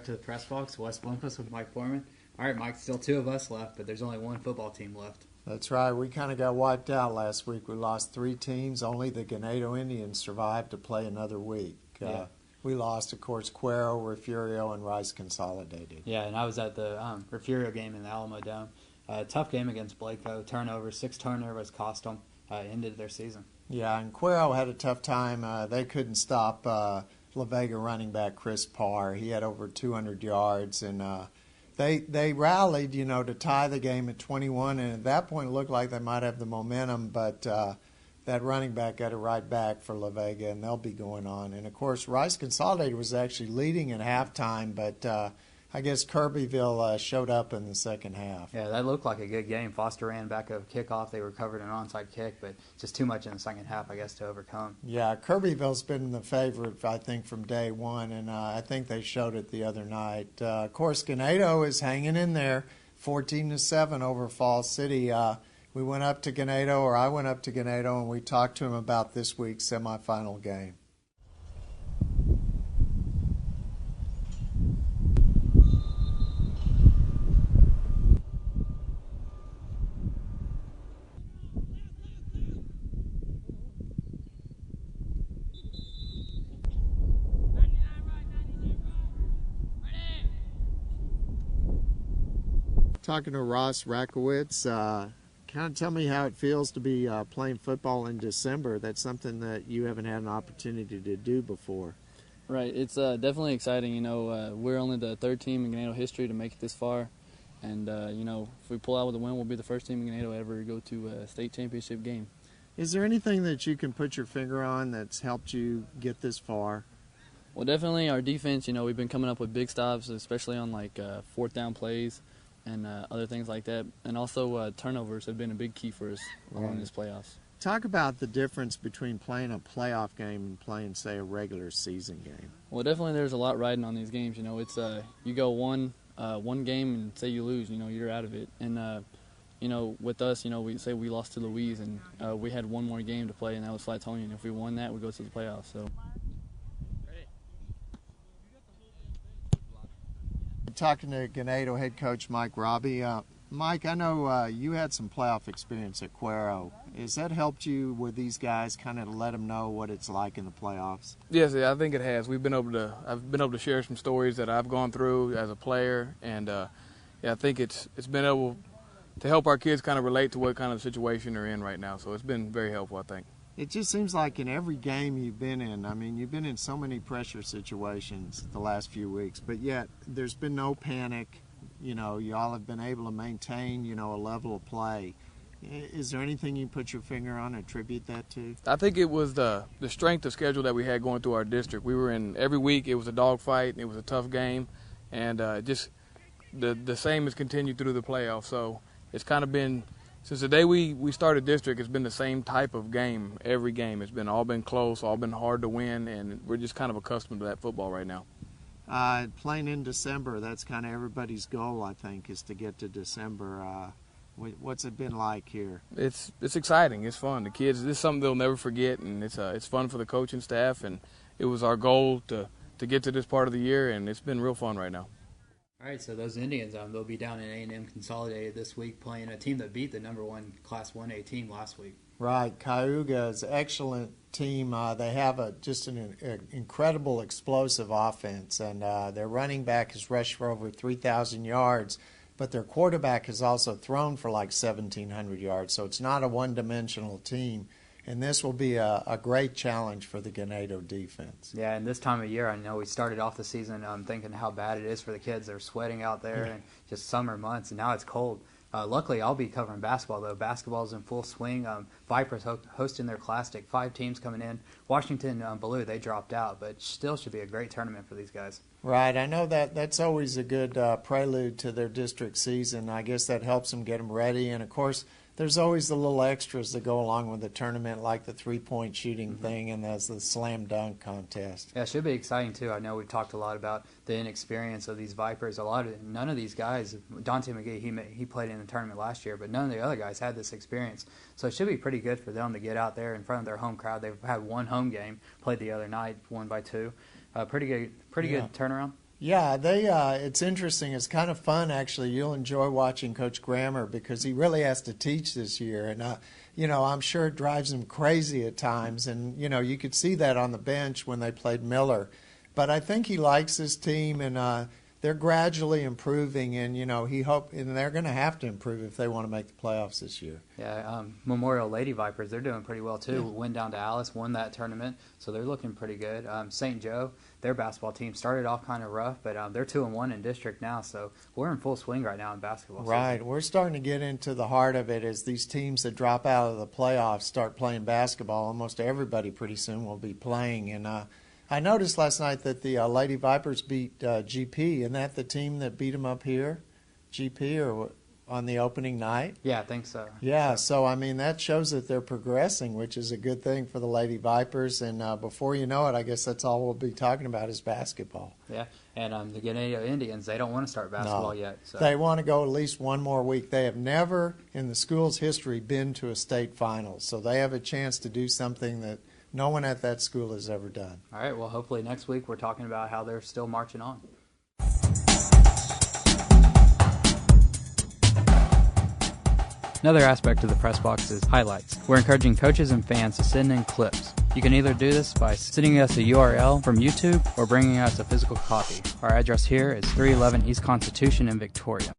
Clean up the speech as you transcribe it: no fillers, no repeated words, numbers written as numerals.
back to the press box. West Olympus with Mike Forman. All right, Mike, still two of us left, but there's only one football team left. That's right. We kind of got wiped out last week. We lost 3 teams. Only the Ganado Indians survived to play another week. Yeah. We lost, of course, Cuero, Refugio, and Rice Consolidated. Yeah, and I was at the Refugio game in the Alamo Dome. Tough game against Blakeco. Turnovers, 6 turnovers cost them. Ended their season. Yeah, and Cuero had a tough time. They couldn't stop La Vega running back Chris Parr. He had over 200 yards, and they rallied, to tie the game at 21, and at that point it looked like they might have the momentum, but that running back got it right back for La Vega, and they'll be going on. And, of course, Rice Consolidated was actually leading at halftime, but I guess Kirbyville showed up in the second half. Yeah, that looked like a good game. Foster ran back a kickoff. They recovered an onside kick, but just too much in the second half, I guess, to overcome. Yeah, Kirbyville's been the favorite, I think, from day one, and I think they showed it the other night. Of course, Ganado is hanging in there, 14-7 over Falls City. We went up to Ganado, or I went up to Ganado, and we talked to him about this week's semifinal game. Talking to Ross Rakowitz, kind of tell me how it feels to be playing football in December. That's something that you haven't had an opportunity to do before. Right, it's definitely exciting. We're only the 3rd team in Ganado history to make it this far, and if we pull out with a win, we'll be the 1st team in Ganado ever to go to a state championship game. Is there anything that you can put your finger on that's helped you get this far? Well, definitely our defense. We've been coming up with big stops, especially on 4th down plays and other things like that. And also turnovers have been a big key for us along this playoffs. Talk about the difference between playing a playoff game and playing, say, a regular season game. Well, definitely there's a lot riding on these games. It's you go one game and say you lose, you're out of it. And, with us, we say we lost to Louise and we had one more game to play, and that was Flatonian. If we won that, we'd go to the playoffs. So. Talking to Ganado head coach Mike Robbie. Mike, I know you had some playoff experience at Cuero. Has that helped you with these guys, kind of to let them know what it's like in the playoffs? Yes, I think it has. I've been able to share some stories that I've gone through as a player, and I think it's been able to help our kids kind of relate to what kind of situation they're in right now. So it's been very helpful, I think. It just seems like in every game you've been in, you've been in so many pressure situations the last few weeks, but yet there's been no panic. You all have been able to maintain, a level of play. Is there anything you put your finger on and attribute that to? I think it was the strength of schedule that we had going through our district. We were in every week. It was a dogfight. It was a tough game, and just the same has continued through the playoffs. So it's kind of been, since the day we started district, it's been the same type of game every game. It's been all been close, all been hard to win, and we're just kind of accustomed to that football right now. Playing in December, that's kind of everybody's goal, I think, is to get to December. What's it been like here? It's exciting. It's fun. The kids, this is something they'll never forget, and it's fun for the coaching staff. And it was our goal to get to this part of the year, and it's been real fun right now. All right, so those Indians, they'll be down in A&M Consolidated this week playing a team that beat the #1 Class 1A team last week. Right, Cayuga is an excellent team. They have just an incredible explosive offense, and their running back has rushed for over 3,000 yards, but their quarterback has also thrown for like 1,700 yards, so it's not a one-dimensional team. And this will be a great challenge for the Ganado defense. Yeah, and this time of year, I know we started off the season thinking how bad it is for the kids. They're sweating out there and just summer months, and now it's cold. Luckily, I'll be covering basketball, though. Basketball's in full swing. Vipers hosting their Classic. 5 teams coming in. Washington Blue, they dropped out, but still should be a great tournament for these guys. Right. I know that's always a good prelude to their district season. I guess that helps them get them ready. And, of course, there's always the little extras that go along with the tournament, like the three-point shooting thing and there's the slam dunk contest. Yeah, it should be exciting, too. I know we've talked a lot about the inexperience of these Vipers. None of these guys, Dante McGee, he played in the tournament last year, but none of the other guys had this experience. So it should be pretty good for them to get out there in front of their home crowd. They've had one home game, played the other night, won by 2. Pretty good turnaround. Yeah, it's interesting. It's kind of fun, actually. You'll enjoy watching Coach Grammer because he really has to teach this year. And, I'm sure it drives him crazy at times. And, you could see that on the bench when they played Miller. But I think he likes his team, and they're gradually improving. And, and they're going to have to improve if they want to make the playoffs this year. Yeah, Memorial Lady Vipers, they're doing pretty well, too. Yeah. Went down to Alice, won that tournament, so they're looking pretty good. St. Joe, their basketball team started off kind of rough, but they're 2-1 in district now, so we're in full swing right now in basketball. Right. Season. We're starting to get into the heart of it as these teams that drop out of the playoffs start playing basketball. Almost everybody pretty soon will be playing. And I noticed last night that the Lady Vipers beat GP. Isn't that the team that beat them up here, GP, or on the opening night? Yeah, I think so. Yeah, so that shows that they're progressing, which is a good thing for the Lady Vipers. And before you know it, I guess that's all we'll be talking about is basketball. Yeah, and the Ganado Indians, they don't want to start basketball yet. So. They want to go at least one more week. They have never in the school's history been to a state finals, so they have a chance to do something that no one at that school has ever done. All right, well, hopefully next week we're talking about how they're still marching on. Another aspect of the press box is highlights. We're encouraging coaches and fans to send in clips. You can either do this by sending us a URL from YouTube or bringing us a physical copy. Our address here is 311 East Constitution in Victoria.